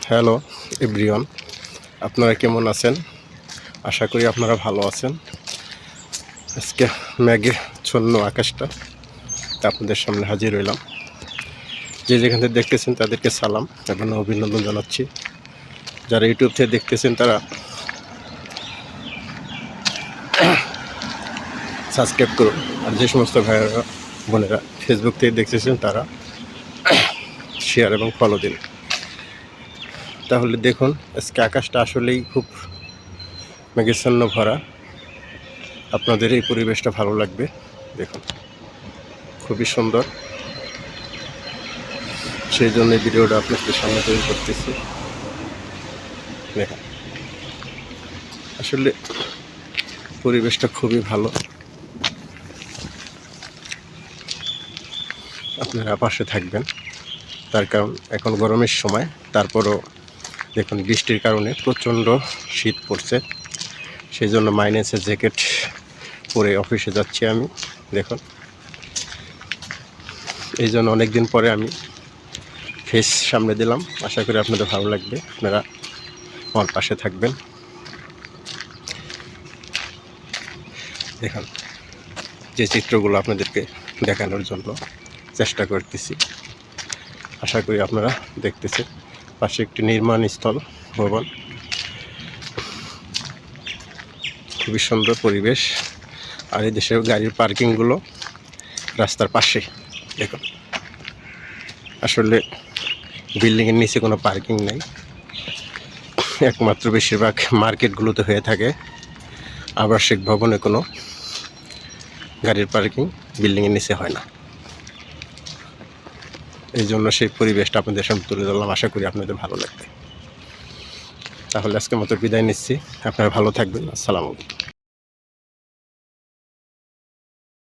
Hello everyone, আপনারা কেমন আছেন? আশা করি আপনারা ভালো আছেন। আজকে মেঘে ছন্ন আকাশটা আপনাদের সামনে হাজির হইলাম। যে যেখান থেকে দেখতেছেন তাদেরকে সালাম এবং অভিনন্দন জানাচ্ছি। যারা ইউটিউব থেকে দেখতেছেন তারা সাবস্ক্রাইব করুন, আর যে সমস্ত ভাইয়েরা বোনেরা ফেসবুক থেকে দেখতেছেন তারা শেয়ার এবং ফলো দিন। তাহলে দেখুন, আজকে আকাশটা আসলেই খুব মেঘাচ্ছন্ন ভরা। আপনাদের এই পরিবেশটা ভালো লাগবে। দেখুন, খুবই সুন্দর, সেই জন্য ভিডিওটা আপনাদের সামনে তৈরি করতেছি। দেখুন, আসলে পরিবেশটা খুবই ভালো। আপনারা পাশে থাকবেন, তার কারণ এখন গরমের সময়, তারপরও দেখুন বৃষ্টির কারণে প্রচণ্ড শীত পড়ছে। সেই জন্য মাইনাসের জ্যাকেট পরে অফিসে যাচ্ছি আমি। দেখুন, এই জন্য অনেকদিন পরে আমি ফেস সামনে দিলাম। আশা করি আপনাদের ভালো লাগবে, আপনারা আমার পাশে থাকবেন। দেখুন, যে চিত্রগুলো আপনাদেরকে দেখানোর জন্য চেষ্টা করতেছি, আশা করি আপনারা দেখতেছেন। পাশে একটি নির্মাণ স্থল ভবন, খুবই সুন্দর পরিবেশ। আর এই দেশের গাড়ির পার্কিংগুলো রাস্তার পাশে। দেখুন, আসলে বিল্ডিংয়ের নিচে কোনো পার্কিং নেই, একমাত্র বেশিরভাগ মার্কেটগুলোতে হয়ে থাকে। আবাসিক ভবনে কোনো গাড়ির পার্কিং বিল্ডিংয়ের নিচে হয় না। এই জন্য সেই পরিবেশটা আপনাদের সামনে তুলে ধরলাম। আশা করি আপনাদের ভালো লাগবে। তাহলে আজকের মতো বিদায় নিচ্ছি। আপনারা ভালো থাকবেন। আসসালামু আলাইকুম।